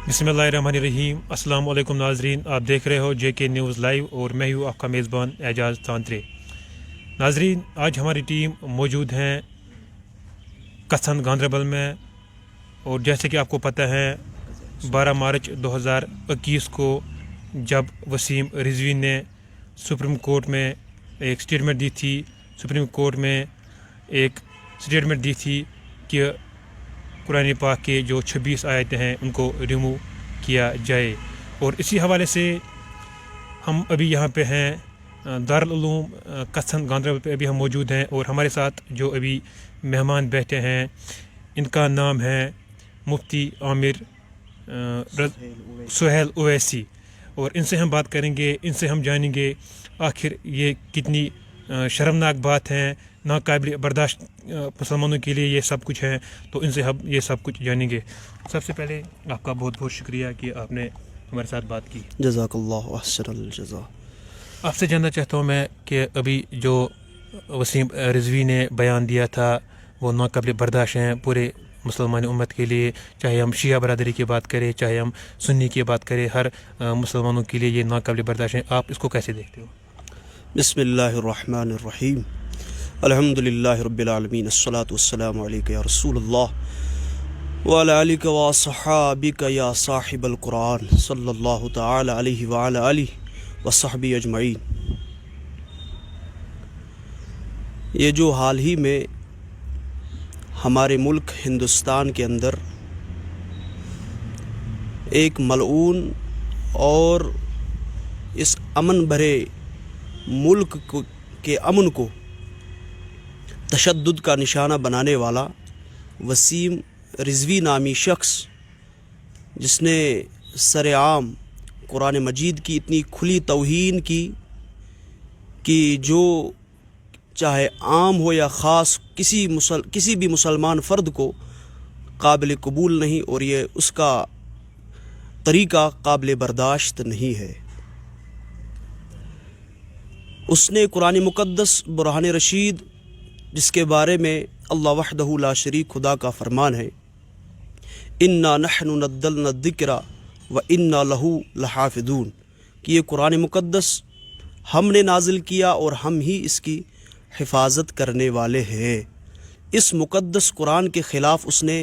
बिस्मिल्लाहिर्रहमानिर्रहीम। अस्सलाम वालेकुम नाजरीन, आप देख रहे हो JK न्यूज़ लाइव और मैं हूँ आपका मेज़बान एजाज़ तांत्रे। नाजरीन, आज हमारी टीम मौजूद हैं कथन गांधरबल में, और जैसे कि आपको पता है 12 मार्च 2021 को जब वसीम रिजवी ने सुप्रीम कोर्ट में एक स्टेटमेंट दी थी, सुप्रीम कोर्ट में एक स्टेटमेंट दी थी कि कुरान पाक के जो 26 आयतें हैं उनको रिमूव किया जाए, और इसी हवाले से हम अभी यहाँ पे हैं दारुल उलूम कथन गांधरबल पे अभी हम मौजूद हैं। और हमारे साथ जो अभी मेहमान बैठे हैं इनका नाम है मुफ्ती आमिर सुहेल उवैसी, और इनसे हम बात करेंगे, इनसे हम जानेंगे आखिर ये कितनी शर्मनाक बात है, नाकाबिल बर्दाश्त मुसलमानों के लिए ये सब कुछ है। तो इनसे हम ये सब कुछ जानेंगे। सबसे पहले आपका बहुत बहुत शुक्रिया कि आपने हमारे साथ बात की। जज़ाकल्लाहु अहसनुल जज़ा। आपसे जानना चाहता हूँ मैं कि अभी जो वसीम रिजवी ने बयान दिया था वो नाकाबिल बर्दाश्त हैं पूरे मुसलमान उम्मत के लिए, चाहे हम शिया बरादरी की बात करें, चाहे हम सुन्नी की बात करें, हर मुसलमानों के लिए ये नाकाबिल बर्दाश्त हैं। आप इसको कैसे देखते हो? बिस्मिल्लाहिर्रहमानिर्रहीम। अल्हम्दुलिल्लाहि रब्बिल आलमीन, अस्सलातु वस्सलामु अलैका या रसूलल्लाह व अला आलिका व अस्हाबिका या साहिबल कुरान सल्लल्लाहु तआला अलैहि व अला आलिहि व सहबी अजमईन। ये जो हाल ही में हमारे मुल्क हिंदुस्तान के अंदर एक मलऊन और इस अमन भरे मुल्क के अमन को तशद्दुद का निशाना बनाने वाला वसीम रिजवी नामी शख्स, जिसने सरेआम कुरान मजीद की इतनी खुली तौहीन की कि जो चाहे आम हो या ख़ास किसी भी मुसलमान फ़र्द को काबिल कबूल नहीं, और ये उसका तरीक़ा काबिल बर्दाश्त नहीं है। उसने कुरान मुक़द्दस बुरहान रशीद, जिसके बारे में अल्लाह वहदहू ला शरीक खुदा का फरमान है, इन्ना नहनु नज़्ज़लना ज़िक्रा व इन्ना लहू लहाफ़िज़ून, कि ये कुरान मुक़द्दस हमने नाजिल किया और हम ही इसकी हिफाजत करने वाले हैं। इस मुक़द्दस कुरान के ख़िलाफ़ उसने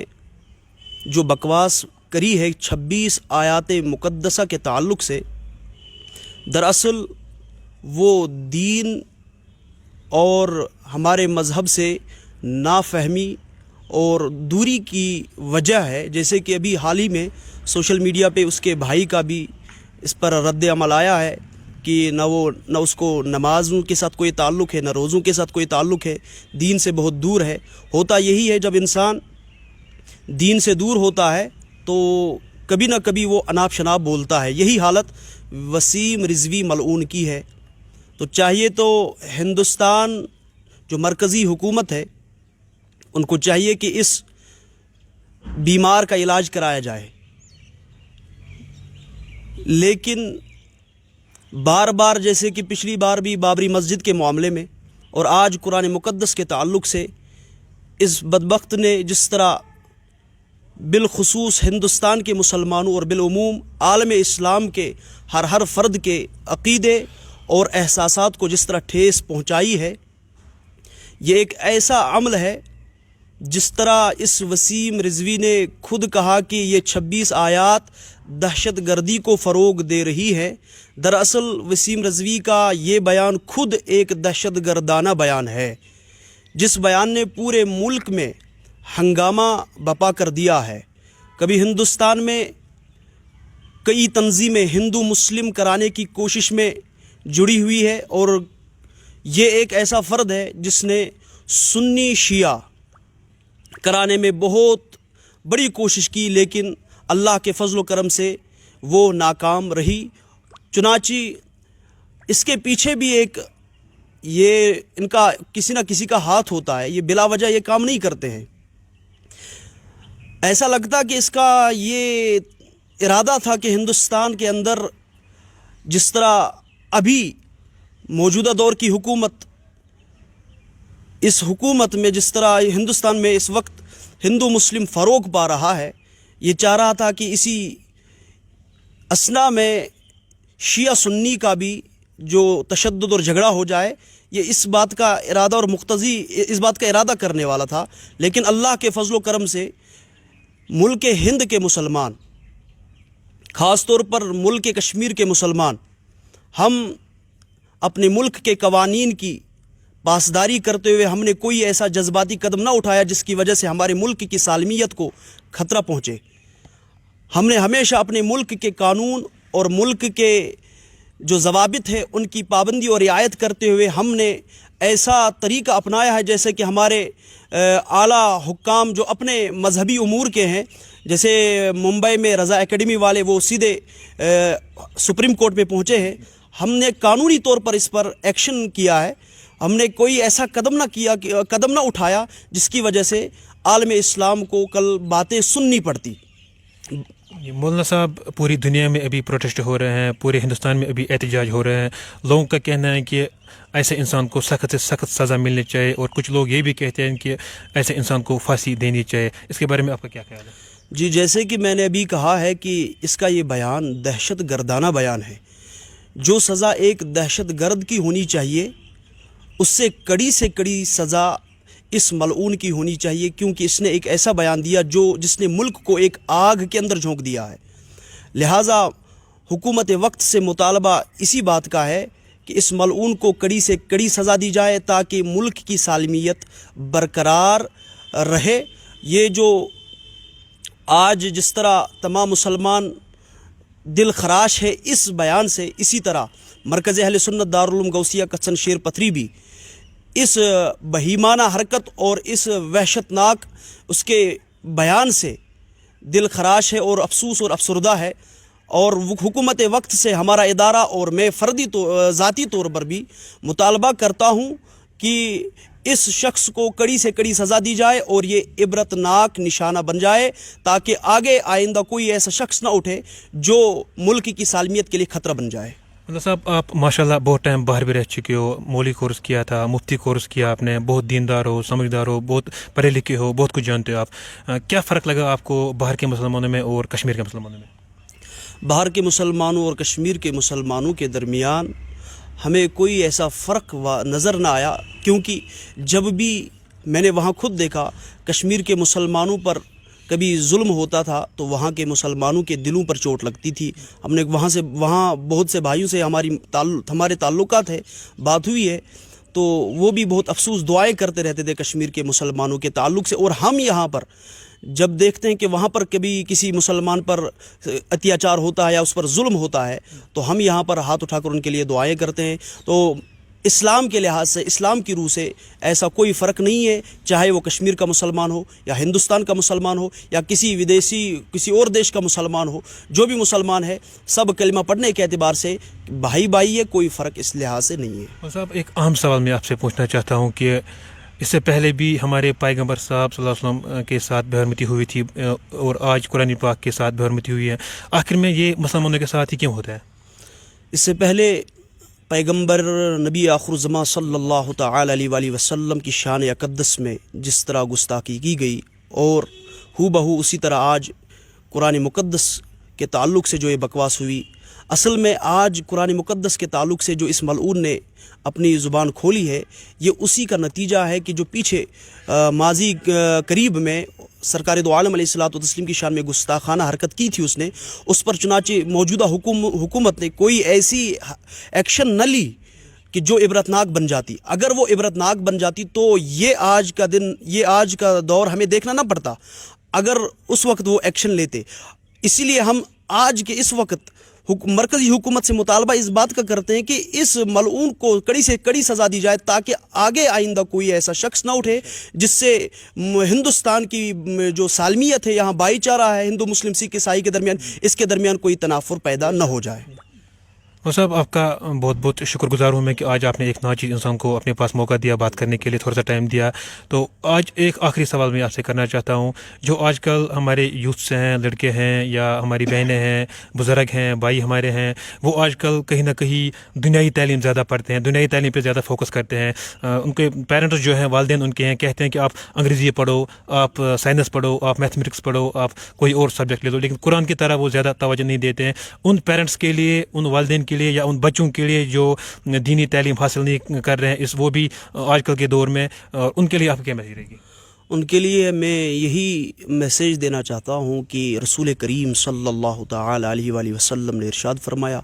जो बकवास करी है 26 आयात मुक़द्दसा के ताल्लुक़ से, दरअसल वो दीन और हमारे मज़हब से नाफहमी और दूरी की वजह है। जैसे कि अभी हाल ही में सोशल मीडिया पे उसके भाई का भी इस पर रद्द अमल आया है कि न उसको नमाज़ों के साथ कोई ताल्लुक़ है, न रोज़ों के साथ कोई ताल्लुक़ है, दीन से बहुत दूर है। होता यही है, जब इंसान दीन से दूर होता है तो कभी ना कभी वो अनाप शनाप बोलता है। यही हालत वसीम रिजवी मलऊन की है। तो चाहिए तो हिंदुस्तान जो मरकज़ी हुकूमत है उनको चाहिए कि इस बीमार का इलाज कराया जाए, लेकिन बार बार, जैसे कि पिछली बार भी बाबरी मस्जिद के मामले में और आज कुरान मुक़द्दस के ताल्लुक़ से, इस बदबख्त ने जिस तरह बिलखुसूस हिंदुस्तान के मुसलमानों और बिलउमूम आलम इस्लाम के हर फ़र्द के अक़ीदे और एहसासात को जिस तरह ठेस पहुँचाई है, ये एक ऐसा अमल है जिस तरह इस वसीम रिजवी ने खुद कहा कि ये 26 आयात दहशत गर्दी को फ़रोग दे रही है। दरअसल वसीम रिजवी का ये बयान खुद एक दहशत गर्दाना बयान है, जिस बयान ने पूरे मुल्क में हंगामा बपा कर दिया है। कभी हिंदुस्तान में कई तंजीमें हिंदू मुस्लिम कराने की कोशिश में जुड़ी हुई है, और ये एक ऐसा फ़र्द है जिसने सुन्नी शिया कराने में बहुत बड़ी कोशिश की, लेकिन अल्लाह के फजल करम से वो नाकाम रही। चुनाची इसके पीछे भी एक ये इनका किसी ना किसी का हाथ होता है, ये बिला वजह ये काम नहीं करते हैं। ऐसा लगता कि इसका ये इरादा था कि हिंदुस्तान के अंदर जिस तरह अभी मौजूदा दौर की हुकूमत, इस हुकूमत में जिस तरह हिंदुस्तान में इस वक्त हिंदू मुस्लिम फ़रोग पा रहा है, ये चाह रहा था कि इसी اسنا میں شیعہ سنی کا بھی جو تشدد اور جھگڑا ہو جائے، یہ اس بات کا ارادہ اور مقتضی اس بات کا ارادہ کرنے والا تھا، لیکن اللہ کے فضل و کرم سے ملک ہند کے مسلمان، خاص طور پر ملک کشمیر کے مسلمان، ہم اپنے ملک کے قوانین کی پاسداری کرتے ہوئے ہم نے کوئی ایسا جذباتی قدم نہ اٹھایا جس کی وجہ سے ہمارے ملک کی سالمیت کو خطرہ پہنچے۔ ہم نے ہمیشہ اپنے ملک کے قانون اور ملک کے جو ضوابط ہے ان کی پابندی اور رعایت کرتے ہوئے ہم نے ایسا طریقہ اپنایا ہے جیسے کہ ہمارے اعلیٰ حکام جو اپنے مذہبی امور کے ہیں، جیسے ممبئی میں رضا اکیڈمی والے وہ سیدھے سپریم کورٹ میں پہنچے ہیں، ہم نے قانونی طور پر اس پر ایکشن کیا ہے۔ ہم نے کوئی ایسا قدم نہ اٹھایا جس کی وجہ سے عالم اسلام کو کل باتیں سننی پڑتی۔ مولانا صاحب، پوری دنیا میں ابھی پروٹیسٹ ہو رہے ہیں، پورے ہندوستان میں ابھی احتجاج ہو رہے ہیں، لوگوں کا کہنا ہے کہ ایسے انسان کو سخت سے سخت سزا ملنی چاہیے، اور کچھ لوگ یہ بھی کہتے ہیں کہ ایسے انسان کو پھانسی دینی چاہیے۔ اس کے بارے میں آپ کا کیا خیال ہے؟ جی، جیسے کہ میں نے ابھی کہا ہے کہ اس کا یہ بیان دہشت گردانہ بیان ہے۔ جو سزا ایک دہشت گرد کی ہونی چاہیے اس سے کڑی سزا اس ملعون کی ہونی چاہیے، کیونکہ اس نے ایک ایسا بیان دیا جس نے ملک کو ایک آگ کے اندر جھونک دیا ہے۔ لہٰذا حکومت وقت سے مطالبہ اسی بات کا ہے کہ اس ملعون کو کڑی سے کڑی سزا دی جائے تاکہ ملک کی سالمیت برقرار رہے۔ یہ جو آج جس طرح تمام مسلمان دل خراش ہے اس بیان سے، اسی طرح مرکز اہل سنت دارالعلوم غوثیہ کچن شیر پتھری بھی اس بہیمانہ حرکت اور اس وحشتناک اس کے بیان سے دل خراش ہے اور افسوس اور افسردہ ہے، اور حکومت وقت سے ہمارا ادارہ اور میں ذاتی طور پر بھی مطالبہ کرتا ہوں کہ اس شخص کو کڑی سے کڑی سزا دی جائے اور یہ عبرتناک نشانہ بن جائے تاکہ آگے آئندہ کوئی ایسا شخص نہ اٹھے جو ملک کی سالمیت کے لیے خطرہ بن جائے۔ مولانا صاحب، آپ ماشاءاللہ بہت ٹائم باہر بھی رہ چکے ہو، مولوی کورس کیا تھا، مفتی کورس کیا آپ نے، بہت دیندار ہو، سمجھدار ہو، بہت پڑھے لکھے ہو، بہت کچھ جانتے ہو آپ۔ کیا فرق لگا آپ کو باہر کے مسلمانوں میں اور کشمیر کے مسلمانوں میں؟ باہر کے مسلمانوں اور کشمیر کے مسلمانوں کے درمیان ہمیں کوئی ایسا فرق نظر نہ آیا، کیونکہ جب بھی میں نے وہاں خود دیکھا کشمیر کے مسلمانوں پر کبھی ظلم ہوتا تھا تو وہاں کے مسلمانوں کے دلوں پر چوٹ لگتی تھی۔ ہم نے وہاں بہت سے بھائیوں سے ہمارے تعلقات ہے، بات ہوئی ہے، تو وہ بھی بہت افسوس دعائیں کرتے رہتے تھے کشمیر کے مسلمانوں کے تعلق سے۔ اور ہم یہاں پر جب دیکھتے ہیں کہ وہاں پر کبھی کسی مسلمان پر اتیاچار ہوتا ہے یا اس پر ظلم ہوتا ہے تو ہم یہاں پر ہاتھ اٹھا کر ان کے لیے دعائیں کرتے ہیں۔ تو اسلام کے لحاظ سے، اسلام کی روح سے ایسا کوئی فرق نہیں ہے، چاہے وہ کشمیر کا مسلمان ہو یا ہندوستان کا مسلمان ہو یا کسی اور دیش کا مسلمان ہو، جو بھی مسلمان ہے سب کلمہ پڑھنے کے اعتبار سے بھائی ہے، کوئی فرق اس لحاظ سے نہیں ہے۔ صاحب، ایک اہم سوال میں آپ سے پوچھنا چاہتا ہوں کہ اس سے پہلے بھی ہمارے پیغمبر صاحب صلی اللہ علیہ وسلم کے ساتھ بے حرمتی ہوئی تھی اور آج قرآن پاک کے ساتھ بے حرمتی ہوئی ہے، آخر میں یہ مسلمانوں کے ساتھ ہی کیوں ہوتا ہے؟ اس سے پہلے پیغمبر نبی آخر الزماں صلی اللہ تعالی علیہ وآلہ وسلم کی شان اقدس میں جس طرح گستاخی کی گئی، اور ہو بہو اسی طرح آج قرآن مقدس کے تعلق سے جو یہ بکواس ہوئی، اصل میں آج قرآن مقدس کے تعلق سے جو اس ملعون نے اپنی زبان کھولی ہے، یہ اسی کا نتیجہ ہے کہ جو پیچھے ماضی قریب میں سرکار دو عالم علیہ الصلوۃ والتسلیم کی شان میں گستاخانہ حرکت کی تھی اس پر چنانچہ موجودہ حکومت نے کوئی ایسی ایکشن نہ لی کہ جو عبرتناک بن جاتی۔ اگر وہ عبرتناک بن جاتی تو یہ آج کا دور ہمیں دیکھنا نہ پڑتا اگر اس وقت وہ ایکشن لیتے۔ اسی لیے ہم آج کے اس وقت مرکزی حکومت سے مطالبہ اس بات کا کرتے ہیں کہ اس ملعون کو کڑی سے کڑی سزا دی جائے تاکہ آگے آئندہ کوئی ایسا شخص نہ اٹھے جس سے ہندوستان کی جو سالمیت ہے، یہاں بھائی چارہ ہے ہندو مسلم سکھ عیسائی کے درمیان، اس کے درمیان کوئی تنافر پیدا نہ ہو جائے۔ और साहब आपका बहुत बहुत शुक्रगुजार हूँ मैं कि आज आपने एक नाचीज़ इंसान को अपने पास मौका दिया, बात करने के लिए थोड़ा सा टाइम दिया। तो आज एक आखिरी सवाल मैं आपसे करना चाहता हूँ, जो आजकल हमारे यूथ्स हैं, लड़के हैं या हमारी बहनें हैं, बुज़ुर्ग हैं, भाई हमारे हैं, वो आजकल कहीं ना कहीं दुनियाई तालीम ज़्यादा पढ़ते हैं, दुनियाई तालीम पे ज़्यादा फोकस करते हैं। उनके पेरेंट्स जो हैं, वालिदैन उनके हैं, कहते हैं कि आप अंग्रेज़ी पढ़ो, आप साइंस पढ़ो, आप मैथमेटिक्स पढ़ो, आप कोई और सब्जेक्ट ले लो, लेकिन कुरान की तरह वो ज़्यादा तवज्जो नहीं देते हैं। उन पेरेंट्स के लिए, उन वालिदैन के लिए या उन बच्चों के लिए जो दीनी तालीम हासिल नहीं कर रहे हैं इस वो भी आजकल के दौर में, उनके लिए आपकी क्या मैसेज रहेगी? उनके लिए मैं यही मैसेज देना चाहता हूँ कि रसूल करीम सल्लल्लाहु तआला अलैहि वसल्लम ने इरशाद फरमाया,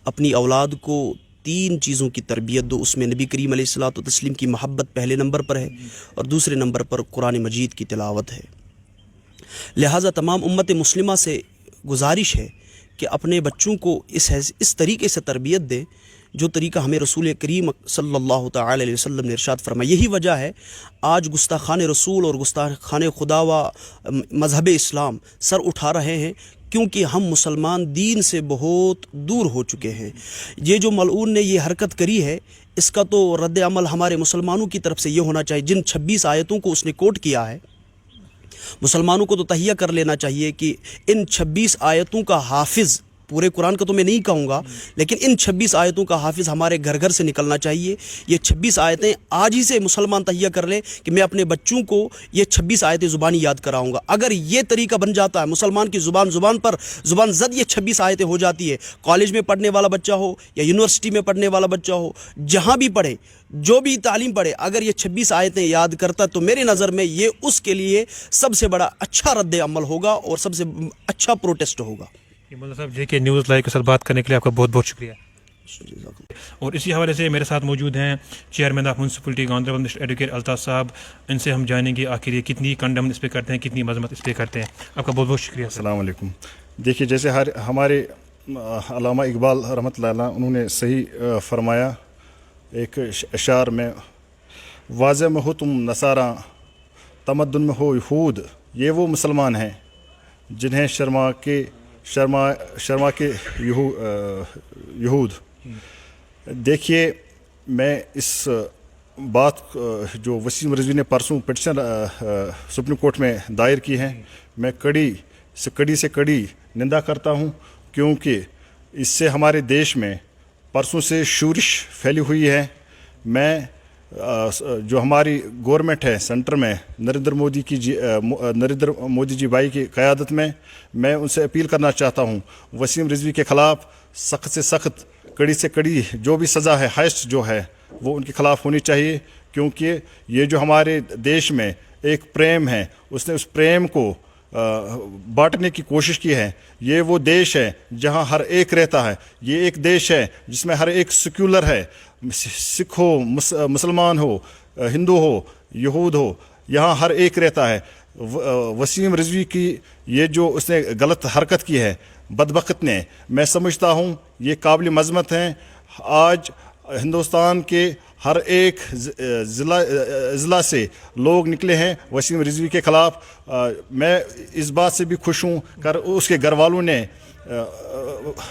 अपनी औलाद को 3 चीज़ों की तरबियत दो। उसमें नबी करीम अलैहिस्सलातु तस्लीम की मोहब्बत पहले नंबर पर है और दूसरे नंबर पर कुरान मजीद की तिलावत है। लिहाजा तमाम उम्मत मुस्लिमा से गुजारिश है कि अपने बच्चों को इस तरीके से तरबियत दे जो तरीका हमें रसूल करीम सल्लल्लाहु तआला अलैहि वसल्लम ने इरशाद फरमाया। यही वजह है आज गुस्ताखान रसूल और गुस्ताखान खुदा व मज़हब इस्लाम सर उठा रहे हैं, क्योंकि हम मुसलमान दीन से बहुत दूर हो चुके हैं। ये जो मलऊन ने ये हरकत करी है, इसका तो रद्द अमल हमारे मुसलमानों की तरफ से ये होना चाहिए। जिन 26 आयतों को उसने कोट किया है, मुसलमानों को तो तहिया कर लेना चाहिए कि इन 26 आयतों का हाफिज़, पूरे कुरान का तो मैं नहीं कहूँगा, लेकिन इन 26 आयतों का हाफिज़ हमारे घर घर से निकलना चाहिए। ये 26 आयतें आज ही से मुसलमान तहिया कर लें कि मैं अपने बच्चों को ये 26 आयतें ज़ुबानी याद कराऊँगा। अगर ये तरीका बन जाता है, मुसलमान की ज़ुबान ज़द ये 26 आयतें हो जाती है, कॉलेज में पढ़ने वाला बच्चा हो या यूनिवर्सिटी में पढ़ने वाला बच्चा हो, जहाँ भी पढ़े, जो भी तालीम पढ़े, अगर ये 26 आयतें याद करता तो मेरे नज़र में ये उसके लिए सबसे बड़ा अच्छा रद्द अमल होगा और सबसे अच्छा प्रोटेस्ट होगा। मौलाना साहब, JK न्यूज़ लाइव के साथ बात करने के लिए आपका बहुत बहुत शुक्रिया। और इसी हवाले से मेरे साथ मौजूद हैं chairman of municipality Ganderbal mister advocate Altaf साहब। इनसे हम जानेंगे आखिर ये कितनी कंडम इस पर करते हैं, कितनी मजम्मत इस पर करते हैं। आपका बहुत बहुत शुक्रिया। अस्सलाम वालेकुम। देखिए, जैसे हमारे अल्लामा इकबाल रहमतुल्लाह अलैह उन्होंने सही फरमाया एक अशार में, वाज़े में हो तुम नसारा, तमद्दुन में हो यहूद, ये वो मुसलमान हैं जिन्हें शर्मा के यहूद। देखिए, मैं इस बात जो वसीम रिजवी ने परसों पिटिशन सुप्रीम कोर्ट में दायर की है, मैं कड़ी से कड़ी निंदा करता हूँ, क्योंकि इससे हमारे देश में परसों से शूरिश फैली हुई है। मैं जो हमारी गवर्नमेंट है सेंटर में नरेंद्र मोदी जी भाई की क़यादत में, मैं उनसे अपील करना चाहता हूँ, वसीम रिजवी के ख़िलाफ़ सख्त से सख्त, कड़ी से कड़ी जो भी सज़ा है, हाइस्ट जो है, वो उनके ख़िलाफ़ होनी चाहिए। क्योंकि ये जो हमारे देश में एक प्रेम है, उसने उस प्रेम को बांटने की कोशिश की है। ये वो देश है जहाँ हर एक रहता है। ये एक देश है जिसमें हर एक सेक्युलर है, सिख हो, मुसलमान हो, हिंदू हो, यहूद हो, यहाँ हर एक रहता है। वसीम रिजवी की ये जो उसने गलत हरकत की है बदबख्त ने, मैं समझता हूँ ये काबिल मज़म्मत हैं। आज हिंदुस्तान के हर एक ज़िला से लोग निकले हैं वसीम रिजवी के ख़िलाफ़। मैं इस बात से भी खुश हूँ कर उसके घर वालों ने,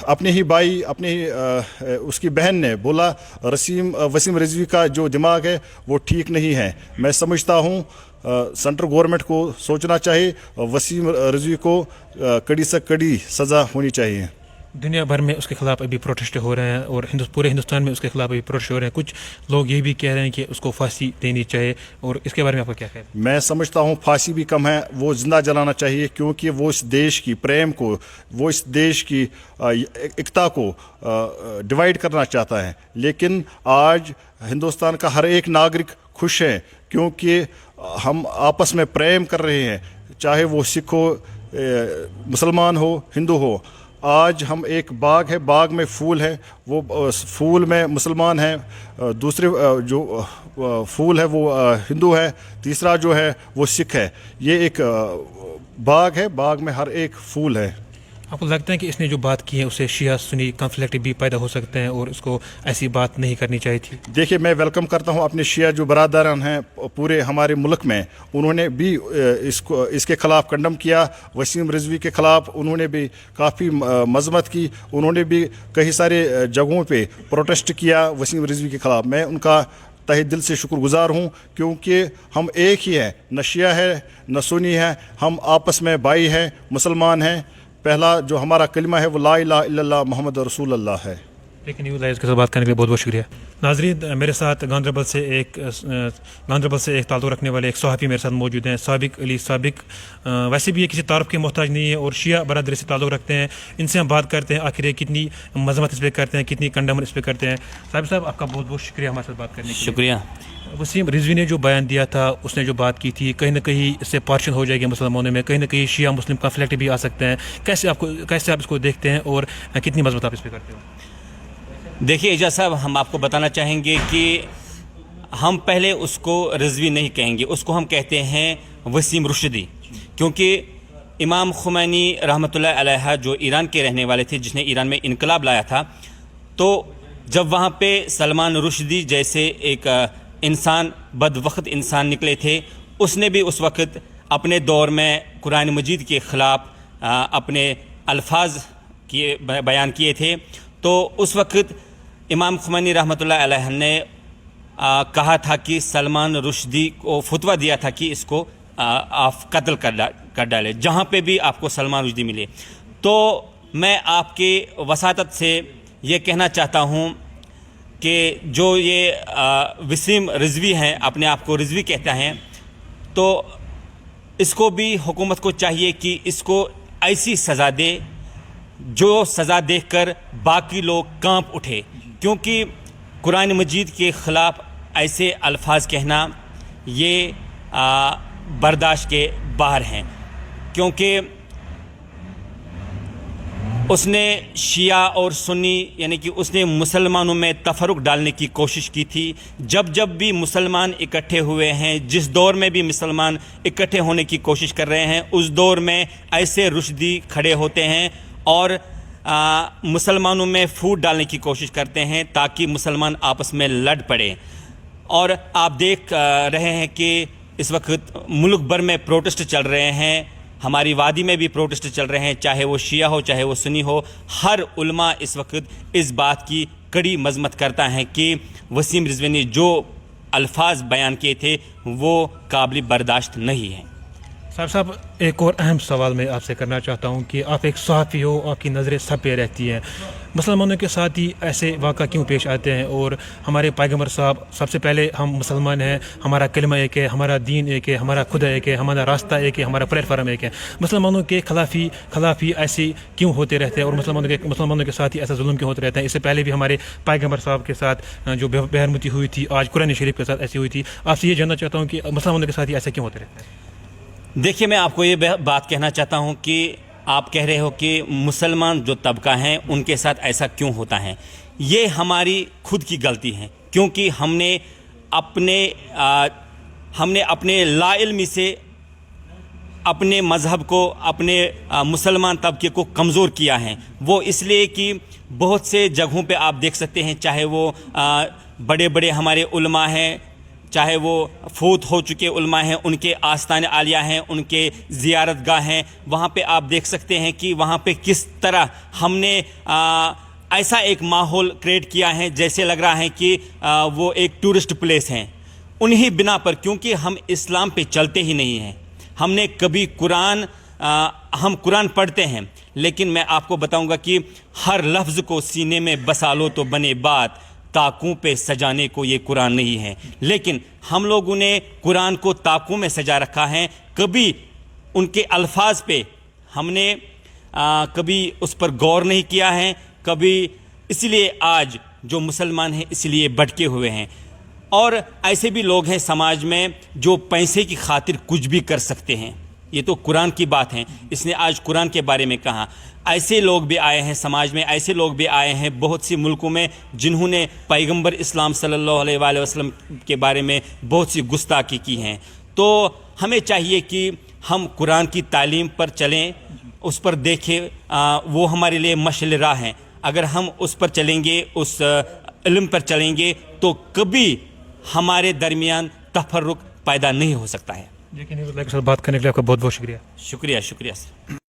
अपने ही भाई, उसकी बहन ने बोला वसीम रिजवी का जो दिमाग है वो ठीक नहीं है। मैं समझता हूँ सेंट्रल गवर्नमेंट को सोचना चाहिए, वसीम रिजवी को कड़ी से कड़ी सज़ा होनी चाहिए। दुनिया भर में उसके खिलाफ अभी प्रोटेस्ट हो रहे हैं और पूरे हिंदुस्तान में उसके खिलाफ अभी प्रोटेस्ट हो रहे हैं। कुछ लोग ये भी कह रहे हैं कि उसको फांसी देनी चाहिए, और इसके बारे में आपका क्या ख्याल है? मैं समझता हूँ फांसी भी कम है, वो जिंदा जलाना चाहिए, क्योंकि वो इस देश की प्रेम को, वो इस देश की एकता को डिवाइड करना चाहता है। लेकिन आज हिंदुस्तान का हर एक नागरिक खुश है, क्योंकि हम आपस में प्रेम कर रहे हैं, चाहे वो सिख हो, मुसलमान हो, हिंदू हो। आज हम एक बाग है, बाग में फूल है, वो फूल में मुसलमान हैं, दूसरे जो फूल है वो हिंदू है, तीसरा जो है वो सिख है। ये एक बाग है, बाग में हर एक फूल है। आपको लगता है कि इसने जो बात की है उससे शिया सुन्नी कॉन्फ्लिक्ट भी पैदा हो सकते हैं और इसको ऐसी बात नहीं करनी चाहिए थी? देखिए, मैं वेलकम करता हूं अपने शिया जो बरादरान हैं पूरे हमारे मुल्क में, उन्होंने भी इसके ख़िलाफ़ कंडम किया। वसीम रिजवी के ख़िलाफ़ उन्होंने भी काफ़ी मजम्मत की, उन्होंने भी कई सारे जगहों पे प्रोटेस्ट किया वसीम रिजवी के ख़िलाफ़। मैं उनका तहे दिल से शुक्रगुजार हूँ, क्योंकि हम एक ही हैं, न शिया है न सुन्नी है, हम आपस में भाई हैं, मुसलमान हैं। पहला जो हमारा कलिमा है वो ला इलाहा इल्लल्लाह मुहम्मद रसूल अल्लाह है। लेकिन न्यूज़ लाइव के साथ बात करने के लिए बहुत बहुत शुक्रिया। नाज़रीन, मेरे साथ गांधरबल से एक ताल्लुक़ रखने वाले एक सहाफ़ी मेरे साथ मौजूद हैं, साबिक अली साबिक। वैसे भी ये किसी तारुफ के मोहताज नहीं है और शिया बरादरी से ताल्लुक़ रखते हैं। इनसे हम बात करते हैं आखिर कितनी मजम्मत इस पर करते हैं, कितनी कंडम इस पर करते हैं। साहब आपका बहुत बहुत शुक्रिया हमारे साथ बात करने के लिए। शुक्रिया। वसीम रिजवी ने जो बयान दिया था, उसने जो बात की थी, कहीं ना कहीं इससे पार्शन हो जाएगी मुसलमानों में, कहीं ना कहीं शिया मुस्लिम कॉन्फ्लिक्ट भी आ सकते हैं। कैसे आप इसको देखते हैं और कितनी मजबूत आप इस पर करते हो? देखिए एजाज साहब, हम आपको बताना चाहेंगे कि हम पहले उसको रिजवी नहीं कहेंगे, उसको हम कहते हैं वसीम रुशदी, क्योंकि इमाम खुमैनी रहमतुल्लाह अलैह जो ईरान के रहने वाले थे, जिसने ईरान में इनकलाब लाया था, तो जब वहाँ पे सलमान रुशदी जैसे एक इंसान, बदवक्त इंसान निकले थे, उसने भी उस वक़्त अपने दौर में कुरान मजीद के ख़िलाफ़ अपने अल्फाज बयान किए थे। तो उस वक़्त इमाम खुमैनी रहमतुल्लाह अलैह ने कहा था कि सलमान रुशदी को फतवा दिया था कि इसको आप कत्ल कर डाले, जहाँ पे भी आपको सलमान रुशदी मिले। तो मैं आपके वसातत से ये कहना चाहता हूँ कि जो ये वसीम रिजवी हैं, अपने आप को रिजवी कहता हैं, तो इसको भी हुकूमत को चाहिए कि इसको ऐसी सज़ा दे जो सज़ा देखकर बाकी लोग कांप उठे, क्योंकि कुरान मजीद के ख़िलाफ़ ऐसे अल्फाज कहना ये बर्दाश्त के बाहर हैं। क्योंकि उसने शिया और सुन्नी यानी कि उसने मुसलमानों में तफरुक डालने की कोशिश की थी। जब जब भी मुसलमान इकट्ठे हुए हैं, जिस दौर में भी मुसलमान इकट्ठे होने की कोशिश कर रहे हैं, उस दौर में ऐसे रुशदी खड़े होते हैं और मुसलमानों में फूट डालने की कोशिश करते हैं ताकि मुसलमान आपस में लड़ पड़े। और आप देख रहे हैं कि इस वक्त मुल्क भर में प्रोटेस्ट चल रहे हैं, हमारी वादी में भी प्रोटेस्ट चल रहे हैं, चाहे वो शिया हो चाहे वो सुन्नी हो। हर उलमा इस वक्त इस बात की कड़ी मजम्मत करता है कि वसीम रिजवी ने जो अल्फाज बयान किए थे वो काबिल बर्दाश्त नहीं हैं। साहब एक और अहम सवाल मैं आपसे करना चाहता हूँ कि आप एक सहाफ़ी हो, आपकी नज़रें सब पे रहती हैं, मुसलमानों के साथ ही ऐसे वाक़ा क्यों पेश आते हैं? और हमारे पैगम्बर साहब, सबसे पहले हम मुसलमान हैं, हमारा कलमा एक है, हमारा दीन एक है, हमारा खुदा एक है, हमारा रास्ता एक है, हमारा प्लेटफार्म एक है। मुसलमानों के खिलाफ़ी ऐसे क्यों होते रहते हैं और मुसलमानों के साथ ही ऐसा जुल्म क्यों होते रहते हैं? इससे पहले भी हमारे पैगम्बर साहब के साथ जो बेहरमती हुई थी, आज कुरान शरीफ के साथ ऐसी हुई थी। आपसे ये जानना चाहता हूँ कि मुसलमानों के साथ ही ऐसा क्यों होते रहते हैं? देखिए, मैं आपको ये बात कहना चाहता हूँ कि आप कह रहे हो कि मुसलमान जो तबका हैं उनके साथ ऐसा क्यों होता है। ये हमारी खुद की गलती है, क्योंकि हमने अपने लाइल्मी से अपने मज़हब को, अपने मुसलमान तबके को कमज़ोर किया है। वो इसलिए कि बहुत से जगहों पे आप देख सकते हैं, चाहे वो बड़े बड़े हमारे उलमा हैं, चाहे वो फौत हो चुके उलमा हैं, उनके आस्तान आलिया हैं, उनके ज़ियारतगाह हैं, वहाँ पे आप देख सकते हैं कि वहाँ पे किस तरह हमने ऐसा एक माहौल क्रिएट किया है जैसे लग रहा है कि वो एक टूरिस्ट प्लेस हैं। उन्हीं बिना पर, क्योंकि हम इस्लाम पे चलते ही नहीं हैं। हमने कभी हम कुरान पढ़ते हैं, लेकिन मैं आपको बताऊंगा कि हर लफ्ज़ को सीने में बसा लो तो बने बात, ताकों पे सजाने को ये कुरान नहीं है। लेकिन हम लोगों ने कुरान को ताकों में सजा रखा है, कभी उनके अल्फाज पे हमने कभी उस पर गौर नहीं किया है कभी। इसलिए आज जो मुसलमान हैं इसलिए भटके हुए हैं। और ऐसे भी लोग हैं समाज में जो पैसे की खातिर कुछ भी कर सकते हैं। ये तो कुरान की बात है, इसने आज कुरान के बारे में कहा। ऐसे लोग भी आए हैं समाज में, ऐसे लोग भी आए हैं बहुत सी मुल्कों में जिन्होंने पैगंबर इस्लाम सल्लल्लाहु अलैहि वसल्लम के बारे में बहुत सी गुस्ताखी की हैं। तो हमें चाहिए कि हम कुरान की तालीम पर चलें اس پر دیکھیں وہ ہمارے لیے مشعل راہ ہیں. اگر ہم اس پر چلیں گے, اس علم پر چلیں گے, تو کبھی ہمارے درمیان تفرق پیدا نہیں ہو سکتا ہے. جے کے نیوز لائیو کے ساتھ بات کرنے کے لیے آپ کا بہت بہت شکریہ. شکریہ سر.